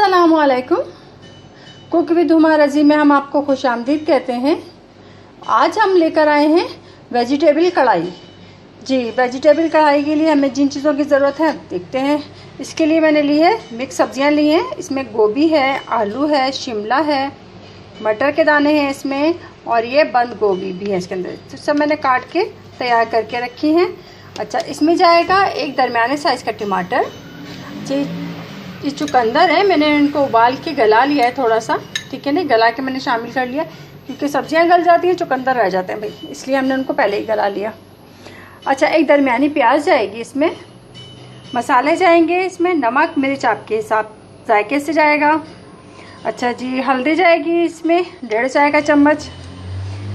अस्सलामुअलैकुम। Cook with Huma रज़ी में हम आपको खुश आमदीद कहते हैं। आज हम लेकर आए हैं वेजिटेबल कढ़ाई। जी, वेजिटेबल कढ़ाई के लिए हमें जिन चीज़ों की ज़रूरत है देखते हैं। इसके लिए मैंने ली है मिक्स सब्जियां ली हैं। इसमें गोभी है, आलू है, शिमला है, मटर के दाने हैं इसमें, और ये बंद गोभी भी है इसके अंदर। तो सब मैंने काट के तैयार करके रखी हैं। अच्छा, इसमें जाएगा एक दरमियाने साइज़ का टमाटर। जी, ये चुकंदर है, मैंने इनको उबाल के गला लिया है थोड़ा सा, ठीक है ना। गला के मैंने शामिल कर लिया क्योंकि सब्जियां गल जाती हैं, चुकंदर रह जाते हैं भाई, इसलिए हमने उनको पहले ही गला लिया। अच्छा, एक दरमियानी प्याज जाएगी इसमें। मसाले जाएंगे इसमें नमक मिर्च आपके हिसाब जायके से जाएगा। अच्छा जी, हल्दी जाएगी इसमें 1.5 चाय का चम्मच।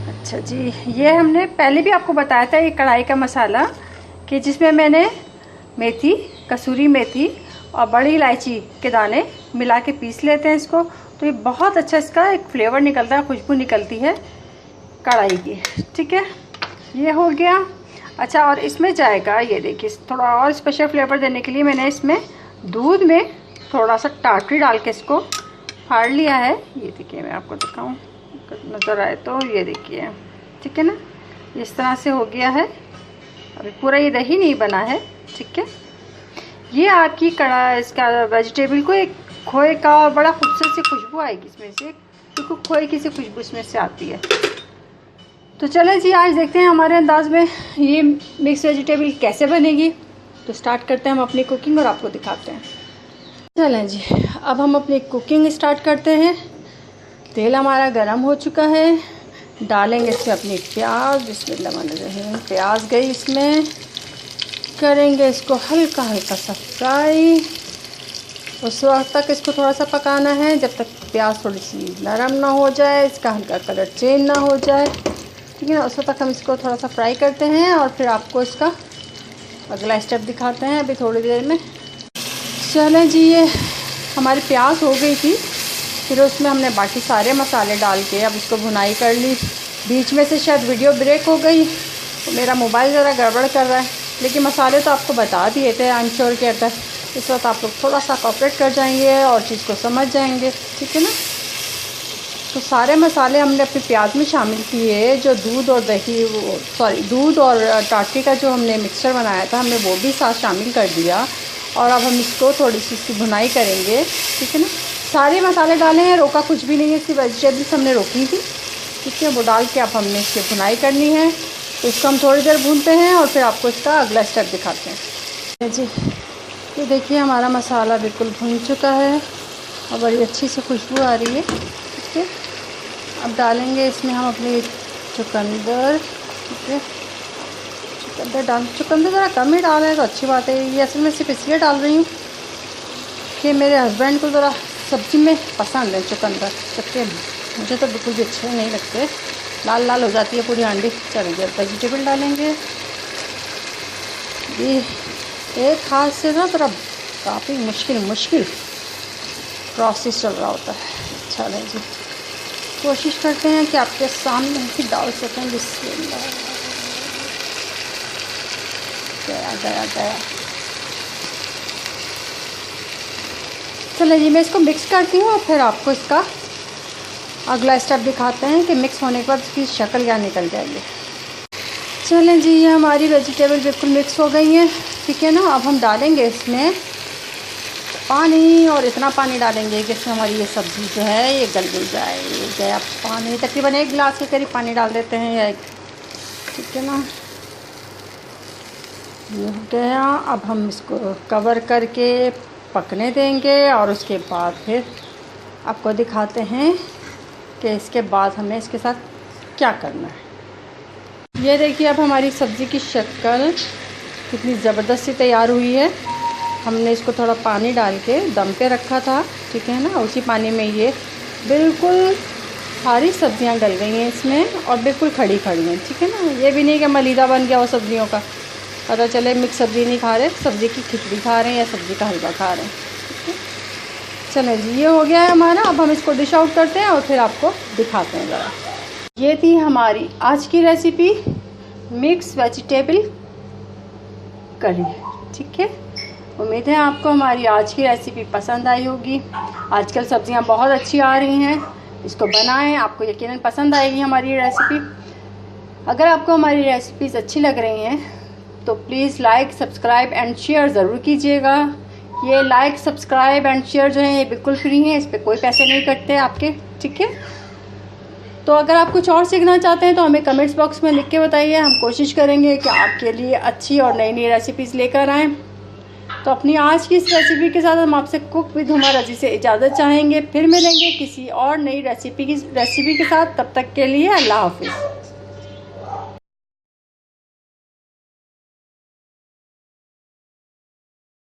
अच्छा जी, ये हमने पहले भी आपको बताया था ये कढ़ाई का मसाला, कि जिसमें मैंने मेथी, कसूरी मेथी और बड़ी इलायची के दाने मिला के पीस लेते हैं इसको, तो ये बहुत अच्छा इसका एक फ्लेवर निकलता है, खुशबू निकलती है कढ़ाई की, ठीक है। ये हो गया। अच्छा, और इसमें जाएगा, ये देखिए थोड़ा और स्पेशल फ्लेवर देने के लिए मैंने इसमें दूध में थोड़ा सा टाटरी डाल के इसको फाड़ लिया है। ये देखिए, मैं आपको दिखाऊं नज़र आए तो, ये देखिए, ठीक है ना, इस तरह से हो गया है। अभी पूरा ये दही नहीं बना है, ठीक है। ये आपकी कढ़ाई इसका वेजिटेबल को एक खोए का बड़ा खूबसूरत सी खुशबू आएगी इसमें से, क्योंकि खोए की सी खुशबू इसमें से आती है। तो चलें जी, आज देखते हैं हमारे अंदाज में ये मिक्स वेजिटेबल कैसे बनेगी। तो स्टार्ट करते हैं हम अपनी कुकिंग और आपको दिखाते हैं। चलें जी, अब हम अपनी कुकिंग स्टार्ट करते हैं। तेल हमारा गर्म हो चुका है, डालेंगे इसमें अपनी प्याज। बिस्मिल्लाह, प्याज गई इसमें, करेंगे इसको हल्का हल्का सा फ्राई। उस वक्त तक इसको थोड़ा सा पकाना है जब तक प्याज थोड़ी सी नरम ना हो जाए, इसका हल्का कलर चेंज ना हो जाए, ठीक है ना। उस वक्त तक हम इसको थोड़ा सा फ्राई करते हैं और फिर आपको इसका अगला स्टेप दिखाते हैं अभी थोड़ी देर में। चलें जी, ये हमारी प्याज हो गई थी, फिर उसमें हमने बाकी सारे मसाले डाल के अब इसको भुनाई कर ली। बीच में से शायद वीडियो ब्रेक हो गई, तो मेरा मोबाइल ज़रा गड़बड़ कर रहा है, लेकिन मसाले तो आपको बता दिए थे। आई एम श्योर के अंदर इस वक्त आप लोग थोड़ा सा कोऑपरेट कर जाएंगे और चीज़ को समझ जाएंगे, ठीक है ना। तो सारे मसाले हमने अपनी प्याज में शामिल किए। जो दूध और दही, दूध और टाटरी का जो हमने मिक्सचर बनाया था, हमने वो भी साथ शामिल कर दिया। और अब हम इसको थोड़ी सी इसकी भुनाई करेंगे, ठीक है ना। सारे मसाले डाले हैं, रोका कुछ भी नहीं है, इसकी वेजिटेबल्स हमने रोकी थी, ठीक है। वो डाल के अब हमने इसकी भुनाई करनी है। तो इसको हम थोड़ी देर भूनते हैं और फिर आपको इसका अगला स्टेप दिखाते हैं जी। ये देखिए, हमारा मसाला बिल्कुल भुन चुका है और बड़ी अच्छी सी खुशबू आ रही है, ठीक है। अब डालेंगे इसमें हम अपनी चुकंदर, ठीक है। चुकंदर ज़रा कम ही डालें तो अच्छी बात है। ये असल में सिर्फ इसलिए डाल रही हूँ कि मेरे हस्बैंड को ज़रा सब्ज़ी में पसंद है चुकंदर, कच्चे मुझे तो बिल्कुल भी अच्छे नहीं लगते, लाल लाल हो जाती है पूरी हांडी। चलिए, वेजिटेबल डालेंगे। ये एक हाथ से ना थोड़ा काफ़ी मुश्किल प्रोसेस चल रहा होता है। चलें जी, कोशिश करते हैं कि आपके सामने ही डाल सकें। बिस्मिल्लाह, गया। चलिए जी, मैं इसको मिक्स करती हूँ और फिर आपको इसका अगला स्टेप दिखाते हैं कि मिक्स होने के बाद इसकी शक्ल क्या निकल जाएगी। चलें जी, ये हमारी वेजिटेबल बिल्कुल मिक्स हो गई हैं, ठीक है ना। अब हम डालेंगे इसमें पानी, और इतना पानी डालेंगे कि इसमें हमारी ये सब्ज़ी जो है ये गल जाए। ये गया पानी, तकरीबन 1 गिलास के करीब पानी डाल देते हैं, या ठीक है ना। ये हो गया। अब हम इसको कवर करके पकने देंगे और उसके बाद फिर आपको दिखाते हैं कि इसके बाद हमें इसके साथ क्या करना है। ये देखिए, अब हमारी सब्ज़ी की शक्ल कितनी ज़बरदस्त सी तैयार हुई है। हमने इसको थोड़ा पानी डाल के दम पे रखा था, ठीक है ना। उसी पानी में ये बिल्कुल सारी सब्जियां गल गई हैं इसमें और बिल्कुल खड़ी हैं, ठीक है ना। ये भी नहीं कि मलीदा बन गया वो सब्जियों का, पता चले मिक्स सब्ज़ी नहीं खा रहे, सब्ज़ी की खिचड़ी खा रहे हैं या सब्ज़ी का हलवा खा रहे हैं, ठीक है। चलें जी, ये हो गया है हमारा। अब हम इसको डिश आउट करते हैं और फिर आपको दिखाते हैं ज़रा। ये थी हमारी आज की रेसिपी, मिक्स वेजिटेबल करी, ठीक है। उम्मीद है आपको हमारी आज की रेसिपी पसंद आई होगी। आजकल सब्जियां बहुत अच्छी आ रही हैं, इसको बनाएं, आपको यकीनन पसंद आएगी हमारी रेसिपी। अगर आपको हमारी रेसिपीज़ अच्छी लग रही हैं तो please like, subscribe and share ज़रूर कीजिएगा। ये लाइक, सब्सक्राइब एंड शेयर जो है ये बिल्कुल फ्री हैं, इस पर कोई पैसे नहीं कटते आपके, ठीक है। तो अगर आप कुछ और सीखना चाहते हैं तो हमें कमेंट्स बॉक्स में लिख के बताइए, हम कोशिश करेंगे कि आपके लिए अच्छी और नई नई रेसिपीज़ लेकर आएँ। तो अपनी आज की इस रेसिपी के साथ हम आपसे कुक विद हुमा रज़ी से इजाज़त चाहेंगे। फिर मिलेंगे किसी और नई रेसिपी के साथ, तब तक के लिए अल्लाह हाफिज़।